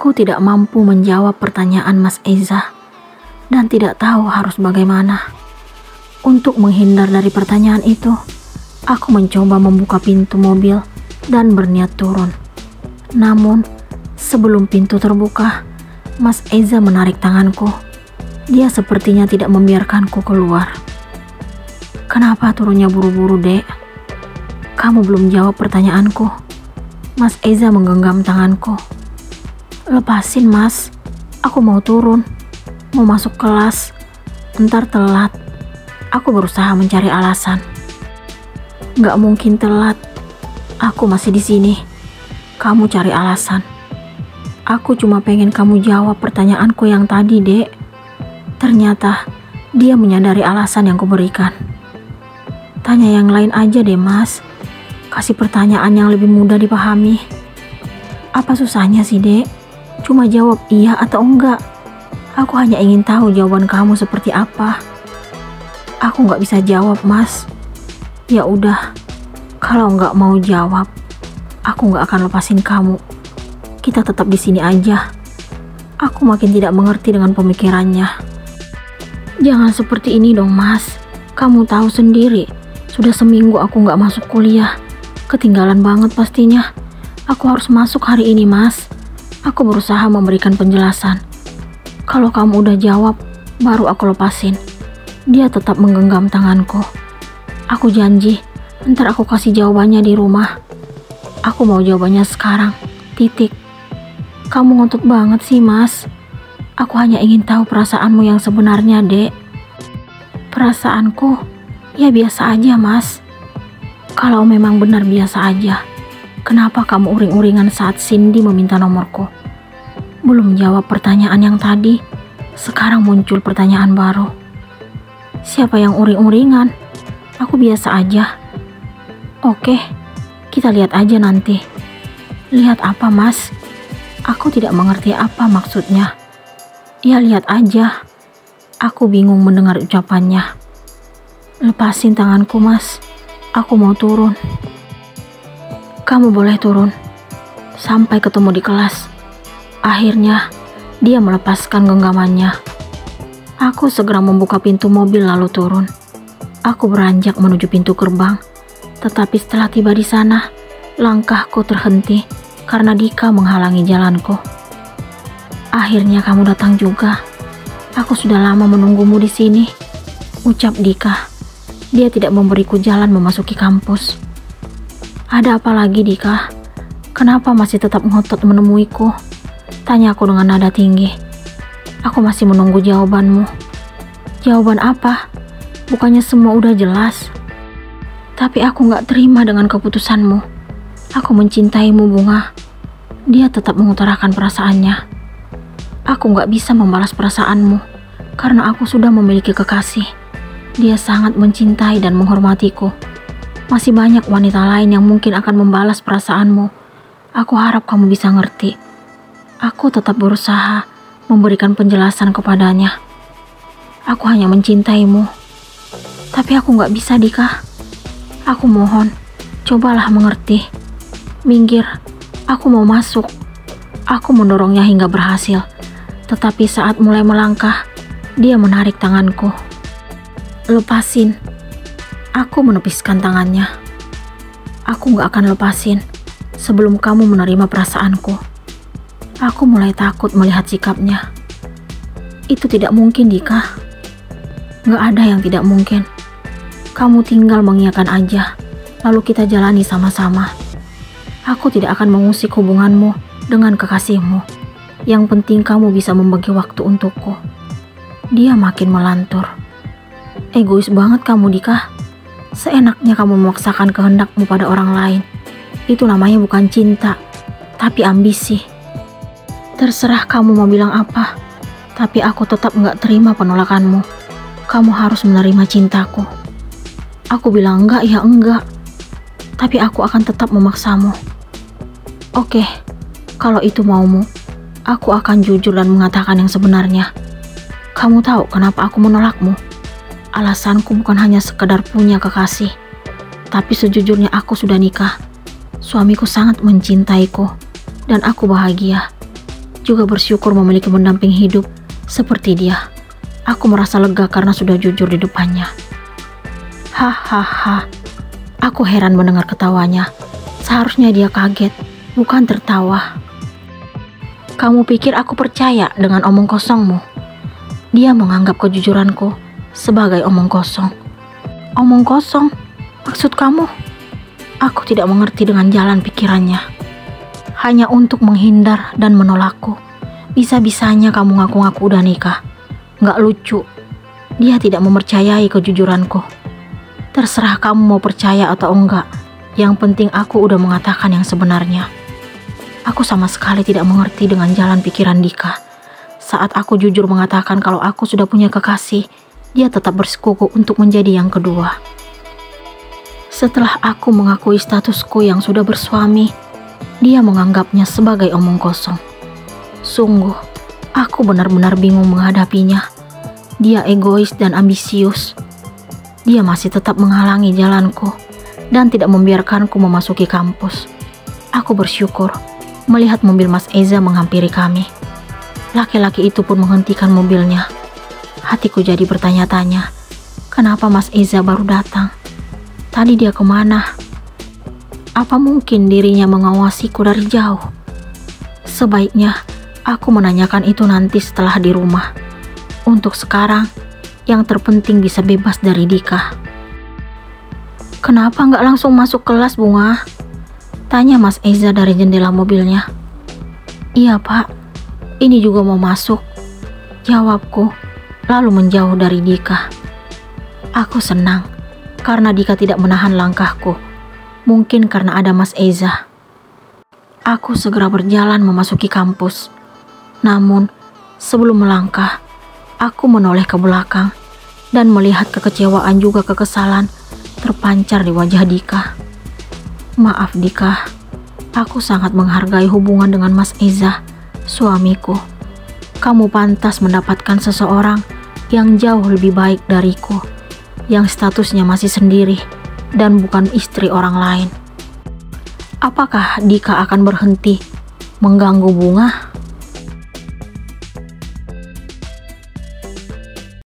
Aku tidak mampu menjawab pertanyaan Mas Eza dan tidak tahu harus bagaimana. Untuk menghindar dari pertanyaan itu, aku mencoba membuka pintu mobil dan berniat turun. Namun, sebelum pintu terbuka, Mas Eza menarik tanganku. Dia sepertinya tidak membiarkanku keluar. "Kenapa turunnya buru-buru, Dek? Kamu belum jawab pertanyaanku." Mas Eza menggenggam tanganku. "Lepasin, Mas. Aku mau turun. Mau masuk kelas. Ntar telat." Aku berusaha mencari alasan. "Gak mungkin telat. Aku masih di sini. Kamu cari alasan." "Aku cuma pengen kamu jawab pertanyaanku yang tadi, Dek." Ternyata dia menyadari alasan yang kuberikan. "Tanya yang lain aja deh, Mas. Kasih pertanyaan yang lebih mudah dipahami." "Apa susahnya sih, Dek? Cuma jawab iya atau enggak. Aku hanya ingin tahu jawaban kamu seperti apa." "Aku nggak bisa jawab, Mas." "Ya udah, kalau nggak mau jawab, aku nggak akan lepasin kamu. Kita tetap di sini aja." Aku makin tidak mengerti dengan pemikirannya. "Jangan seperti ini dong, Mas. Kamu tahu sendiri, sudah seminggu aku nggak masuk kuliah. Ketinggalan banget pastinya. Aku harus masuk hari ini, Mas." Aku berusaha memberikan penjelasan. "Kalau kamu udah jawab, baru aku lepasin." Dia tetap menggenggam tanganku. "Aku janji, ntar aku kasih jawabannya di rumah. Aku mau jawabannya sekarang. Titik." "Kamu ngotot banget sih, Mas. Aku hanya ingin tahu perasaanmu yang sebenarnya, Dek." "Perasaanku? Ya biasa aja, Mas." "Kalau memang benar biasa aja, kenapa kamu uring-uringan saat Cindy meminta nomorku?" Belum jawab pertanyaan yang tadi, sekarang muncul pertanyaan baru. "Siapa yang uring-uringan? Aku biasa aja." "Oke, kita lihat aja nanti." "Lihat apa, Mas?" Aku tidak mengerti apa maksudnya. "Ya lihat aja." Aku bingung mendengar ucapannya. "Lepasin tanganku, Mas. Aku mau turun." "Kamu boleh turun. Sampai ketemu di kelas." Akhirnya, dia melepaskan genggamannya. Aku segera membuka pintu mobil lalu turun. Aku beranjak menuju pintu gerbang. Tetapi setelah tiba di sana, langkahku terhenti karena Dika menghalangi jalanku. "Akhirnya kamu datang juga. Aku sudah lama menunggumu di sini," ucap Dika. Dia tidak memberiku jalan memasuki kampus. "Ada apa lagi, Dika? Kenapa masih tetap ngotot menemuiku?" Tanyaku dengan nada tinggi. "Aku masih menunggu jawabanmu." "Jawaban apa? Bukannya semua udah jelas?" "Tapi aku gak terima dengan keputusanmu. Aku mencintaimu, Bunga." Dia tetap mengutarakan perasaannya. "Aku gak bisa membalas perasaanmu karena aku sudah memiliki kekasih. Dia sangat mencintai dan menghormatiku. Masih banyak wanita lain yang mungkin akan membalas perasaanmu. Aku harap kamu bisa ngerti." Aku tetap berusaha memberikan penjelasan kepadanya. "Aku hanya mencintaimu. Tapi aku gak bisa, Dika. Aku mohon, cobalah mengerti. Minggir, aku mau masuk." Aku mendorongnya hingga berhasil. Tetapi saat mulai melangkah, dia menarik tanganku. "Lepasin." Aku menepiskan tangannya. "Aku gak akan lepasin sebelum kamu menerima perasaanku." Aku mulai takut melihat sikapnya. "Itu tidak mungkin, Dika." "Gak ada yang tidak mungkin. Kamu tinggal mengiyakan aja, lalu kita jalani sama-sama. Aku tidak akan mengusik hubunganmu dengan kekasihmu. Yang penting kamu bisa membagi waktu untukku." Dia makin melantur. "Egois banget kamu, Dika. Seenaknya kamu memaksakan kehendakmu pada orang lain. Itu namanya bukan cinta, tapi ambisi. Terserah kamu mau bilang apa, tapi aku tetap gak terima penolakanmu. Kamu harus menerima cintaku." Aku bilang enggak ya enggak, tapi aku akan tetap memaksamu. "Oke, kalau itu maumu, aku akan jujur dan mengatakan yang sebenarnya. Kamu tahu kenapa aku menolakmu? Alasanku bukan hanya sekedar punya kekasih, tapi sejujurnya aku sudah nikah. Suamiku sangat mencintaiku, dan aku bahagia. juga bersyukur memiliki pendamping hidup seperti dia. Aku merasa lega karena sudah jujur di depannya. Hahaha, aku heran mendengar ketawanya. Seharusnya dia kaget, bukan tertawa. Kamu pikir aku percaya dengan omong kosongmu? Dia menganggap kejujuranku sebagai omong kosong. Omong kosong? Maksud kamu? Aku tidak mengerti dengan jalan pikirannya. Hanya untuk menghindar dan menolakku. Bisa-bisanya kamu ngaku-ngaku udah nikah. Nggak lucu. Dia tidak mempercayai kejujuranku. Terserah kamu mau percaya atau enggak. Yang penting aku udah mengatakan yang sebenarnya. Aku sama sekali tidak mengerti dengan jalan pikiran Dika. Saat aku jujur mengatakan kalau aku sudah punya kekasih, dia tetap bersikukuh untuk menjadi yang kedua. Setelah aku mengakui statusku yang sudah bersuami, dia menganggapnya sebagai omong kosong. Sungguh, aku benar-benar bingung menghadapinya. Dia egois dan ambisius. Dia masih tetap menghalangi jalanku dan tidak membiarkanku memasuki kampus. Aku bersyukur melihat mobil Mas Eza menghampiri kami. Laki-laki itu pun menghentikan mobilnya. Hatiku jadi bertanya-tanya, kenapa Mas Eza baru datang? Tadi dia kemana? Apa mungkin dirinya mengawasiku dari jauh? Sebaiknya aku menanyakan itu nanti setelah di rumah. Untuk sekarang, yang terpenting bisa bebas dari Dika. Kenapa nggak langsung masuk kelas, Bunga? Tanya Mas Eza dari jendela mobilnya. Iya, Pak. Ini juga mau masuk. Jawabku, lalu menjauh dari Dika. Aku senang, karena Dika tidak menahan langkahku. Mungkin karena ada Mas Eza. Aku segera berjalan memasuki kampus. Namun, sebelum melangkah, aku menoleh ke belakang dan melihat kekecewaan juga kekesalan terpancar di wajah Dika. Maaf Dika, aku sangat menghargai hubungan dengan Mas Eza, suamiku. Kamu pantas mendapatkan seseorang yang jauh lebih baik dariku, yang statusnya masih sendiri dan bukan istri orang lain. Apakah Dika akan berhenti mengganggu Bunga?